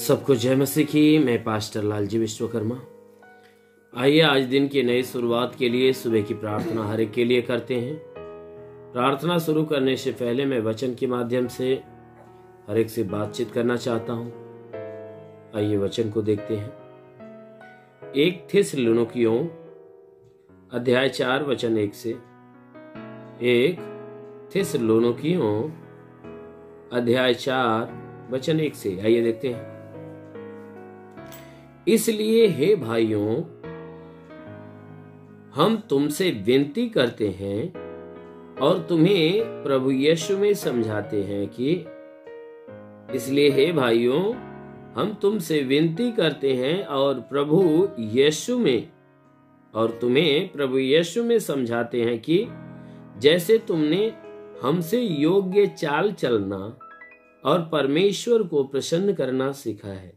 सबको जय मसीह की। मैं पास्टर लालजी विश्वकर्मा। आइए आज दिन की नई शुरुआत के लिए सुबह की प्रार्थना हर एक के लिए करते हैं। प्रार्थना शुरू करने से पहले मैं वचन के माध्यम से हर एक से बातचीत करना चाहता हूं। आइए वचन को देखते हैं। 1 थिस्सलुनीकियों अध्याय 4 वचन 1 से। 1 थिस्सलुनीकियों अध्याय 4 वचन 1 से। आइए देखते हैं। इसलिए हे भाइयों, हम तुमसे विनती करते हैं और तुम्हें प्रभु यीशु में समझाते हैं कि इसलिए हे भाइयों, हम तुमसे विनती करते हैं और प्रभु यीशु में और तुम्हें प्रभु यीशु में समझाते हैं कि जैसे तुमने हमसे योग्य चाल चलना और परमेश्वर को प्रसन्न करना सीखा है,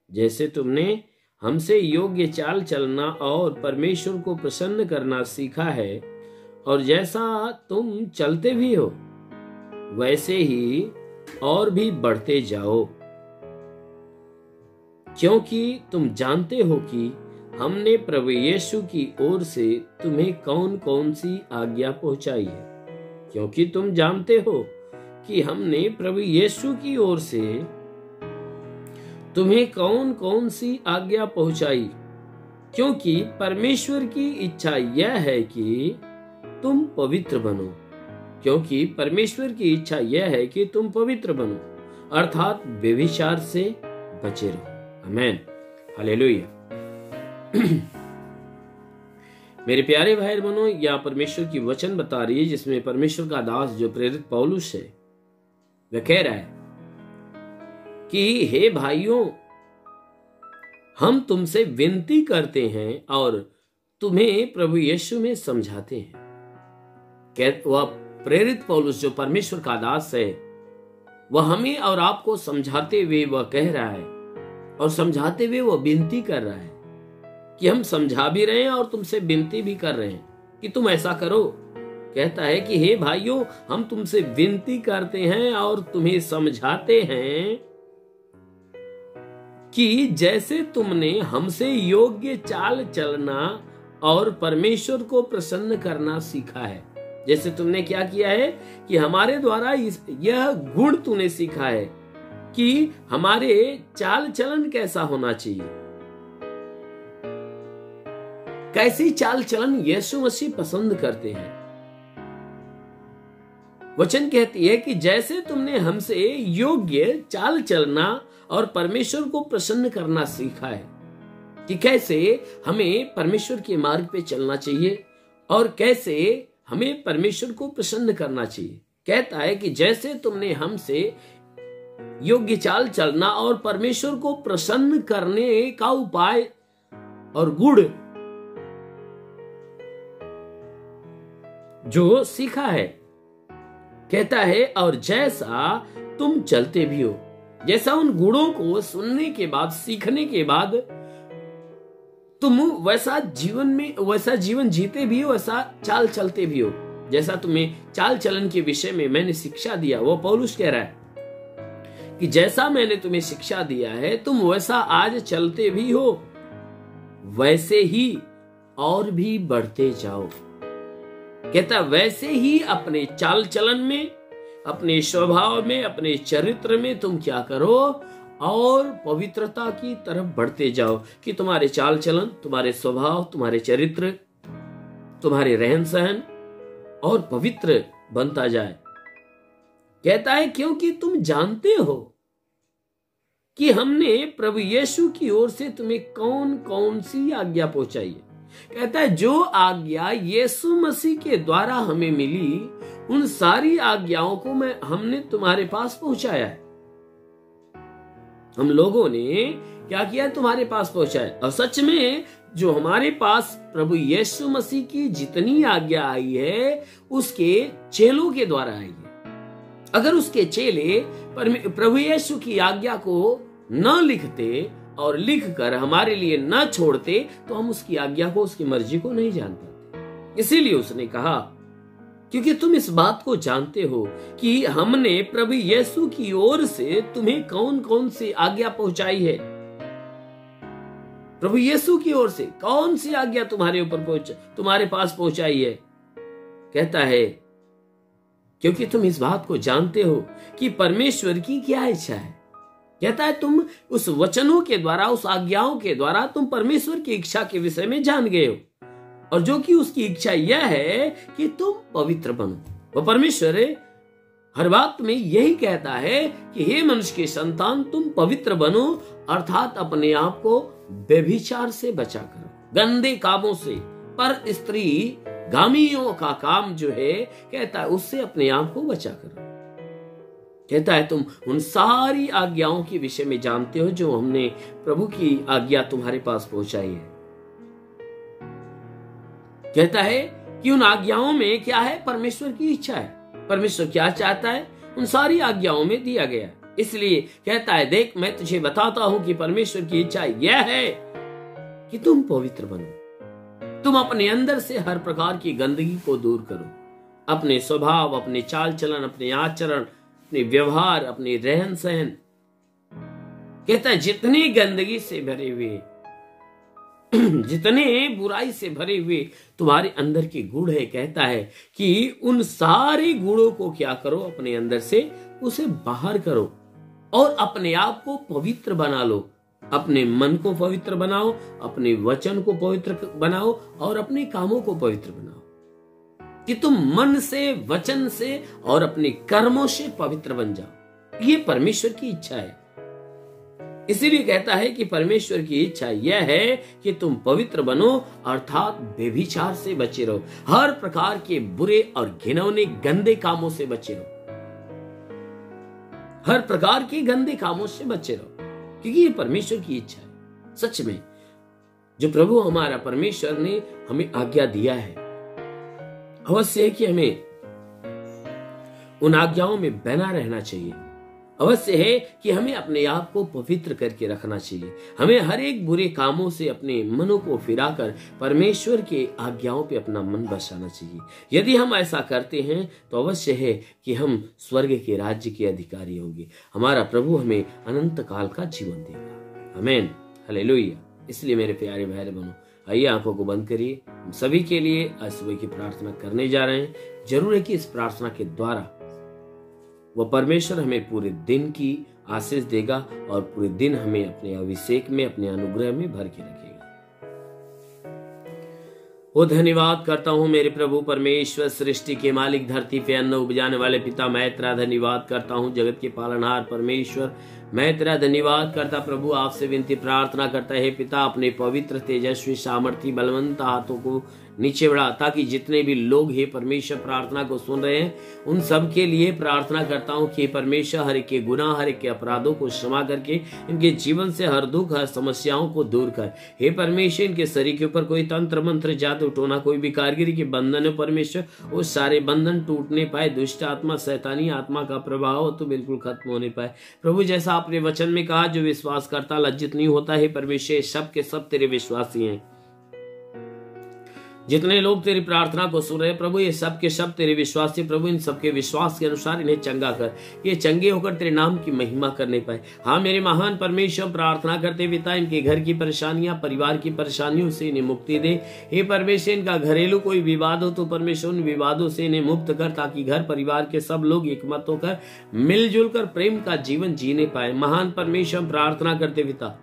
जैसे तुमने हमसे योग्य चाल चलना और परमेश्वर को प्रसन्न करना सीखा है, और जैसा तुम चलते भी हो वैसे ही और भी बढ़ते जाओ, क्योंकि तुम जानते हो कि हमने प्रभु यीशु की ओर से तुम्हें कौन कौन सी आज्ञा पहुंचाई है। क्योंकि तुम जानते हो कि हमने प्रभु यीशु की ओर से तुम्हें कौन कौन सी आज्ञा पहुंचाई, क्योंकि परमेश्वर की इच्छा यह है कि तुम पवित्र बनो। क्योंकि परमेश्वर की इच्छा यह है कि तुम पवित्र बनो, अर्थात व्यभिचार से बचे रहो। आमीन, हालेलुया। मेरे प्यारे भाई बहनों, यह परमेश्वर की वचन बता रही है, जिसमें परमेश्वर का दास जो प्रेरित पौलुस है वह कह रहा है कि हे भाइयों, हम तुमसे विनती करते हैं और तुम्हें प्रभु यीशु में समझाते हैं। वह प्रेरित पौलुस जो परमेश्वर का दास है, वह हमें और आपको समझाते हुए वह कह रहा है, और समझाते हुए वह विनती कर रहा है कि हम समझा भी रहे हैं और तुमसे विनती भी कर रहे हैं कि तुम ऐसा करो। कहता है कि हे भाइयों, हम तुमसे विनती करते हैं और तुम्हें समझाते हैं कि जैसे तुमने हमसे योग्य चाल चलना और परमेश्वर को प्रसन्न करना सीखा है। जैसे तुमने क्या किया है कि हमारे द्वारा यह गुण तूने सीखा है कि हमारे चाल चलन कैसा होना चाहिए, कैसी चाल चलन यीशु मसीह पसंद करते हैं। वचन कहती है कि जैसे तुमने हमसे योग्य चाल चलना और परमेश्वर को प्रसन्न करना सीखा है, कि कैसे हमें परमेश्वर के मार्ग पे चलना चाहिए और कैसे हमें परमेश्वर को प्रसन्न करना चाहिए। कहता है कि जैसे तुमने हमसे योग्य चाल चलना और परमेश्वर को प्रसन्न करने का उपाय और गुण जो सीखा है, कहता है और जैसा तुम चलते भी हो। जैसा उन गुणों को सुनने के बाद, सीखने के बाद तुम वैसा जीवन जीते भी हो, वैसा चाल चलते भी हो। जैसा तुम्हें चाल चलन के विषय में मैंने शिक्षा दिया, वो पौलुस कह रहा है कि जैसा मैंने तुम्हें शिक्षा दिया है तुम वैसा आज चलते भी हो, वैसे ही और भी बढ़ते जाओ। कहता वैसे ही अपने चाल चलन में, अपने स्वभाव में, अपने चरित्र में तुम क्या करो और पवित्रता की तरफ बढ़ते जाओ, कि तुम्हारे चाल चलन, तुम्हारे स्वभाव, तुम्हारे चरित्र, तुम्हारे रहन सहन और पवित्र बनता जाए। कहता है क्योंकि तुम जानते हो कि हमने प्रभु यीशु की ओर से तुम्हें कौन कौन सी आज्ञा पहुंचाई है। कहता है जो आज्ञा यीशु मसीह के द्वारा हमें मिली, उन सारी आज्ञाओं को हमने तुम्हारे पास पहुंचाया है। हम लोगों ने क्या किया, तुम्हारे पास पहुंचाया। और सच में जो हमारे पास प्रभु यीशु मसीह की जितनी आज्ञा आई है, उसके चेलों के द्वारा आई है। अगर उसके चेले प्रभु यीशु की आज्ञा को न लिखते और लिख कर हमारे लिए न छोड़ते, तो हम उसकी आज्ञा को, उसकी मर्जी को नहीं जान पाते। इसीलिए उसने कहा क्योंकि तुम इस बात को जानते हो कि हमने प्रभु यीशु की ओर से तुम्हें कौन कौन सी आज्ञा पहुंचाई है। प्रभु यीशु की ओर से कौन सी आज्ञा तुम्हारे पास पहुंचाई है। कहता है क्योंकि तुम इस बात को जानते हो कि परमेश्वर की क्या इच्छा है। कहता है तुम उस वचनों के द्वारा, उस आज्ञाओं के द्वारा तुम परमेश्वर की इच्छा के विषय में जान गए हो, और जो कि उसकी इच्छा यह है कि तुम पवित्र बनो। वह परमेश्वर हर बात में यही कहता है कि हे मनुष्य के संतान, तुम पवित्र बनो, अर्थात अपने आप को व्यभिचार से बचा करो, गंदे कामों से। पर स्त्री गामियों का काम जो है, कहता है उससे अपने आप को बचा करो। कहता है तुम उन सारी आज्ञाओं के विषय में जानते हो जो हमने प्रभु की आज्ञा तुम्हारे पास पहुंचाई है। कहता है कि उन आज्ञाओं में क्या है, परमेश्वर की इच्छा है। परमेश्वर क्या चाहता है, उन सारी आज्ञाओं में दिया गया। इसलिए कहता है देख, मैं तुझे बताता हूं कि परमेश्वर की इच्छा यह है कि तुम पवित्र बनो। तुम अपने अंदर से हर प्रकार की गंदगी को दूर करो। अपने स्वभाव, अपने चाल चलन, अपने आचरण, अपने व्यवहार, अपने रहन सहन। कहता है जितनी गंदगी से भरे हुए, जितने बुराई से भरे हुए तुम्हारे अंदर के गुण है, कहता है कि उन सारे गुणों को क्या करो, अपने अंदर से उसे बाहर करो और अपने आप को पवित्र बना लो। अपने मन को पवित्र बनाओ, अपने वचन को पवित्र बनाओ और अपने कामों को पवित्र बनाओ, कि तुम मन से, वचन से और अपने कर्मों से पवित्र बन जाओ। ये परमेश्वर की इच्छा है। इसीलिए कहता है कि परमेश्वर की इच्छा यह है कि तुम पवित्र बनो, अर्थात व्यभिचार से बचे रहो, हर प्रकार के बुरे और घिनौने गंदे कामों से बचे रहो, हर प्रकार के गंदे कामों से बचे रहो, क्योंकि ये परमेश्वर की इच्छा है। सच में जो प्रभु हमारा परमेश्वर ने हमें आज्ञा दिया है, अवश्य है कि हमें उन आज्ञाओं में बना रहना चाहिए। अवश्य है कि हमें अपने आप को पवित्र करके रखना चाहिए। हमें हर एक बुरे कामों से अपने मनों को फिराकर परमेश्वर के आज्ञाओं पे अपना मन बसाना चाहिए। यदि हम ऐसा करते हैं तो अवश्य है कि हम स्वर्ग के राज्य के अधिकारी होंगे। हमारा प्रभु हमें अनंत काल का जीवन देगा। आमीन, हालेलुया। इसलिए मेरे प्यारे भाई बहनों, आइए आंखों को बंद करिए। हम सभी के लिए आज सुबह की प्रार्थना करने जा रहे हैं। जरूर है कि इस प्रार्थना के द्वारा वह परमेश्वर हमें पूरे दिन की आशीष देगा और पूरे दिन हमें अपने अभिषेक में, अपने अनुग्रह में भर के रखेगा। वो धन्यवाद करता हूँ मेरे प्रभु परमेश्वर, सृष्टि के मालिक, धरती पे अन्न उपजाने वाले पिता, मैं तेरा धन्यवाद करता हूँ। जगत के पालनहार परमेश्वर, मैं तेरा धन्यवाद करता प्रभु। आपसे विनती प्रार्थना करता है पिता, अपने पवित्र, तेजस्वी, सामर्थी, बलवंत हाथों को नीचे बढ़ा, ताकि जितने भी लोग हे परमेश्वर प्रार्थना को सुन रहे हैं, उन सब के लिए प्रार्थना करता हूँ कि परमेश्वर हर एक के गुनाह, हर एक के अपराधों को क्षमा करके इनके जीवन से हर दुख, हर समस्याओं को दूर कर। हे परमेश्वर, इनके शरीर के ऊपर कोई तंत्र मंत्र, जादू टोना, कोई भी कारीगरी के बंधन है परमेश्वर, वो सारे बंधन टूटने पाए। दुष्ट आत्मा, शैतानी आत्मा का प्रभाव तो बिल्कुल खत्म होने पाए। प्रभु, जैसा आपने वचन में कहा, जो विश्वास करता लज्जित नहीं होता है परमेश्वर, सब के सब तेरे विश्वासी हैं। जितने लोग तेरी प्रार्थना को सुन रहे हैं प्रभु, ये सब के सब तेरे विश्वासी प्रभु, इन सबके विश्वास के अनुसार इन्हें चंगा कर, ये चंगे होकर तेरे नाम की महिमा करने पाए। हाँ मेरे महान परमेश्वर, प्रार्थना करते पिता, इनके घर की परेशानियां, परिवार की परेशानियों से इन्हें मुक्ति दे। हे परमेश्वर, इनका घरेलू कोई विवाद हो तो परमेश्वर उन विवादों से इन्हें मुक्त कर, ताकि घर परिवार के सब लोग एकमत होकर मिलजुल कर प्रेम का जीवन जीने पाए। महान परमेश्वर, प्रार्थना करते पिता,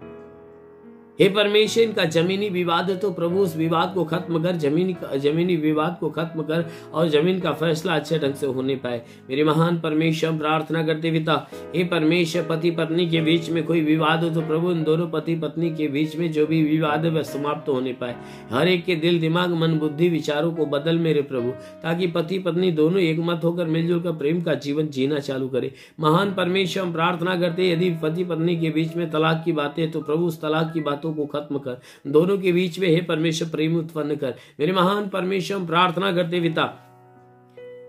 हे परमेश्वर, इनका जमीनी विवाद है तो प्रभु उस विवाद को खत्म कर, जमीनी विवाद को खत्म कर और जमीन का फैसला अच्छे ढंग से होने पाए। मेरे महान परमेश्वर, प्रार्थना करते पिता, हे परमेश्वर, पति पत्नी के बीच में कोई विवाद हो तो प्रभु इन दोनों पति पत्नी के बीच में जो भी विवाद है वह समाप्त होने पाए। हर एक के दिल, दिमाग, मन, बुद्धि, विचारों को बदल मेरे प्रभु, ताकि पति पत्नी दोनों एकमत होकर मिलजुल कर प्रेम का जीवन जीना चालू करे। महान परमेश्वर, हम प्रार्थना करते, यदि पति पत्नी के बीच में तलाक की बातें तो प्रभु उस तलाक की बातों को खत्म कर, दोनों के बीच में हे परमेश्वर प्रेम उत्पन्न कर। मेरे महान परमेश्वर, प्रार्थना करते पिता,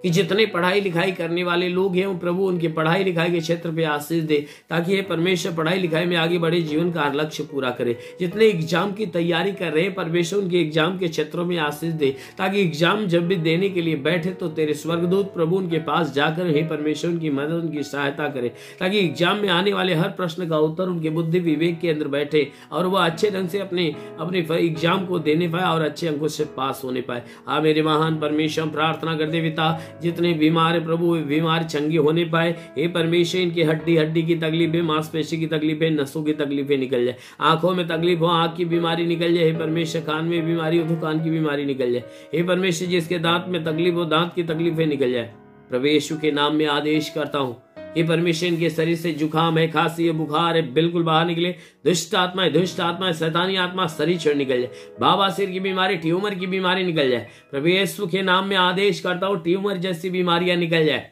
कि जितने पढ़ाई लिखाई करने वाले लोग हैं प्रभु उनके पढ़ाई लिखाई के क्षेत्र पे आशीष दे, ताकि ये परमेश्वर पढ़ाई लिखाई में आगे बढ़े, जीवन का लक्ष्य पूरा करे। जितने एग्जाम की तैयारी कर रहे हैं परमेश्वर उनके एग्जाम के क्षेत्रों में आशीष दे, ताकि एग्जाम जब भी देने के लिए बैठे तो तेरे स्वर्गदूत प्रभु उनके पास जाकर हे परमेश्वर उनकी मदद उनकी सहायता करे, ताकि एग्जाम में आने वाले हर प्रश्न का उत्तर उनके बुद्धि विवेक के अंदर बैठे और वह अच्छे ढंग से अपने एग्जाम को देने पाए और अच्छे अंकों से पास होने पाए। हाँ मेरे महान परमेश्वर प्रार्थना करते पिता, जितने बीमार है प्रभु बीमार चंगे होने पाए। हे परमेश्वर इनकी हड्डी की तकलीफें, मांसपेशी की तकलीफें, नसों की तकलीफें निकल जाए, आंखों में तकलीफ हो आंख की बीमारी निकल जाए। हे परमेश्वर कान में बीमारी हो तो कान की बीमारी निकल जाए। हे परमेश्वर जिसके दांत में तकलीफ हो दांत की तकलीफें निकल जाए। प्रभु यीशु के नाम में आदेश करता हूँ कि परमेश्वर इनके शरीर से जुकाम है, खांसी है, बुखार है, बिल्कुल बाहर निकले। दुष्ट आत्मा शैतानी आत्मा शरीर छोड़ निकल जाए। बाबा सिर की बीमारी, ट्यूमर की बीमारी निकल जाए। प्रभु यीशु के नाम में आदेश करता हूँ ट्यूमर जैसी बीमारियां निकल जाए।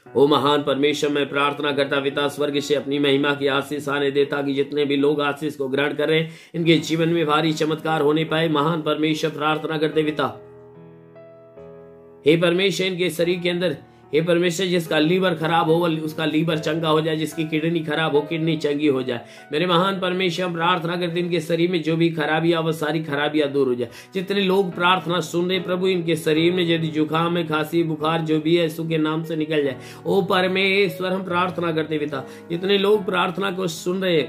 ओ महान परमेश्वर मैं प्रार्थना करता पिता स्वर्ग से अपनी महिमा की आशीष आने दे, ताकि जितने भी लोग आशीष को ग्रहण कर रहे हैं इनके जीवन में भारी चमत्कार होने पाए। महान परमेश्वर प्रार्थना करते पिता, हे परमेश्वर इनके शरीर के अंदर, हे परमेश्वर जिसका लीवर खराब हो उसका लीवर चंगा हो जाए, जिसकी किडनी खराब हो किडनी चंगी हो जाए। मेरे महान परमेश्वर प्रार्थना करते इनके शरीर में जो भी खराबियां वो सारी खराबियां दूर हो जाए। जितने लोग प्रार्थना सुन रहे प्रभु इनके शरीर में यदि जुकाम है, खांसी बुखार जो भी है यीशु के नाम से निकल जाए। ओ परमेश्वर हम प्रार्थना करते पिता, जितने लोग प्रार्थना को सुन रहे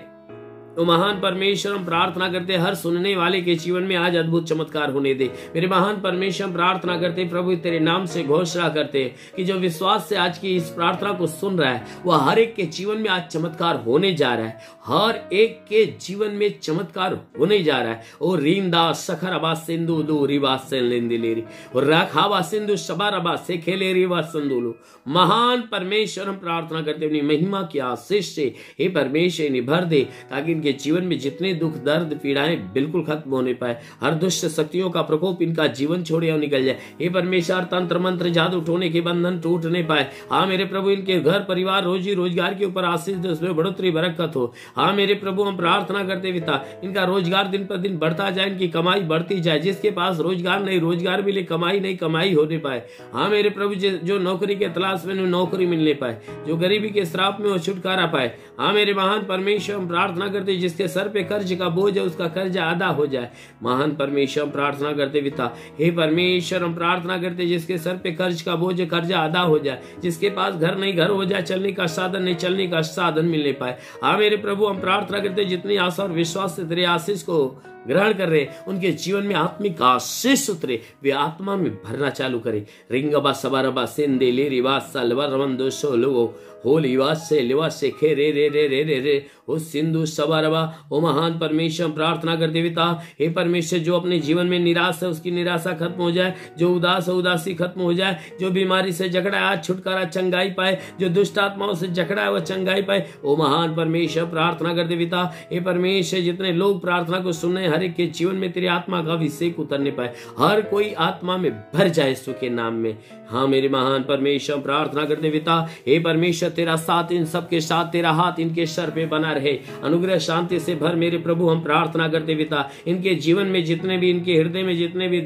तो महान परमेश्वर हम प्रार्थना करते हर सुनने वाले के जीवन में आज अद्भुत चमत्कार होने दे। मेरे महान परमेश्वर हम प्रार्थना करते प्रभु तेरे नाम से घोषणा करते कि जो विश्वास से आज की इस प्रार्थना को सुन रहा है वह हर एक के जीवन में आज चमत्कार होने जा रहा है। हर एक के जीवन में चमत्कार होने जा रहा है। ओ रींदा सखरबा सिंधु दो रिवा सेलेंदिलेरी और राखावा सिंधु शबारबा से खेले रिवा संदुलु। महान परमेश्वर हम प्रार्थना करते अपनी महिमा की आशीष से हे परमेश्वर इन्हें भर दे, ताकि इनके जीवन में जितने दुख दर्द पीड़ाएं बिल्कुल खत्म होने पाए। हर दुष्ट शक्तियों का प्रकोप इनका जीवन छोड़े और निकल जाए। हे परमेश्वर तंत्र मंत्र जादू टोने के बंधन टूटने पाए। हाँ मेरे प्रभु इनके घर परिवार रोजी रोजगार के ऊपर आशीष दे, उसमें बढ़ोतरी बरकत हो। हाँ मेरे प्रभु हम प्रार्थना करते पिता इनका रोजगार दिन पर दिन बढ़ता जाए, इनकी कमाई बढ़ती जाए। जिसके पास रोजगार नहीं रोजगार मिले, कमाई नहीं कमाई होने पाए। हाँ मेरे प्रभु जो नौकरी के तलाश में नौकरी मिलने पाए, जो गरीबी के श्राप में वो छुटकारा पाए। हाँ मेरे महान परमेश्वर हम प्रार्थना करते जिसके सर पे कर्ज का बोझ है उसका कर्जा अदा हो जाए। महान परमेश्वर हम प्रार्थना करते पिता, हे परमेश्वर हम प्रार्थना करते जिसके सर पे कर्ज का बोझ कर्जा अदा हो जाए। जिसके पास घर नहीं घर हो जाए, चलने का साधन नहीं चलने का साधन मिलने पाए। हाँ मेरे प्रभु हम प्रार्थना करते जितनी आशा और विश्वास से तेरे आशीष को ग्रहण कर रहे उनके जीवन में आत्मिक आशीष उतरे, वे आत्मा में भरना चालू करे। रिंगबा सबारबा सिंदे ले रिवास सलवर रवंदो सोलो हो लिवास से लिवास से खे रे रे रे रे रे रे ओ सिंधु सबारबा। ओ महान परमेश्वर प्रार्थना करते पिता, हे परमेश्वर जो अपने जीवन में निराश है उसकी निराशा खत्म हो जाए, जो उदास है उदासी खत्म हो जाए, जो बीमारी से जकड़ा है आज छुटकारा चंगाई पाए, जो दुष्ट आत्माओं से जकड़ा है वह चंगाई पाए। ओ महान परमेश्वर प्रार्थना करते पिता, हे परमेश्वर जितने लोग प्रार्थना को सुने हर एक के जीवन में तेरी आत्मा का अभिषेक उतरने पाए, हर कोई आत्मा में भर जाए यीशु के नाम में। हाँ मेरे महान परमेश्वर प्रार्थना करते पिता, हे परमेश्वर तेरा साथ इन सबके साथ, तेरा हाथ इनके सर पे बना रहे, अनुग्रह शांति से भर मेरे प्रभु हम प्रार्थना करते पिता। इनके जीवन में जितने भी इनके हृदय में जितने भी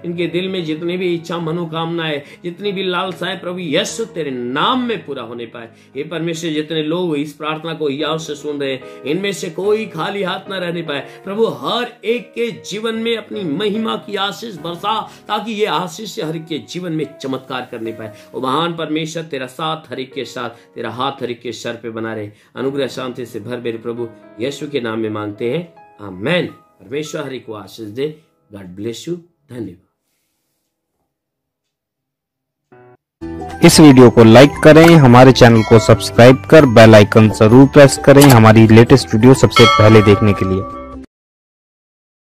इनके दिल में जितने भी इच्छा मनोकामनाएं जितनी भी लालसाएं प्रभु यीशु तेरे नाम में पूरा होने पाए। हे परमेश्वर जितने लोग इस प्रार्थना को याव से सुन रहे हैं इनमें से कोई खाली हाथ न रहने पाए। प्रभु हर एक के जीवन में अपनी महिमा की आशीष बरसा, ताकि ये आशीष हर एक के जीवन में चमत्कार करने पाए। ओ महान परमेश्वर तेरा साथ हर एक के साथ, तेरा हाथ हर एक के सर पे बना रहे, अनुग्रह शांति से भर मेरे प्रभु यीशु के नाम में मांगते हैं, आमेन। परमेश्वर हर एक को आशीष दे। God bless you. धन्यवाद। इस वीडियो को लाइक करें, हमारे चैनल को सब्सक्राइब कर बेल आइकन जरूर प्रेस करें हमारी लेटेस्ट वीडियो सबसे पहले देखने के लिए।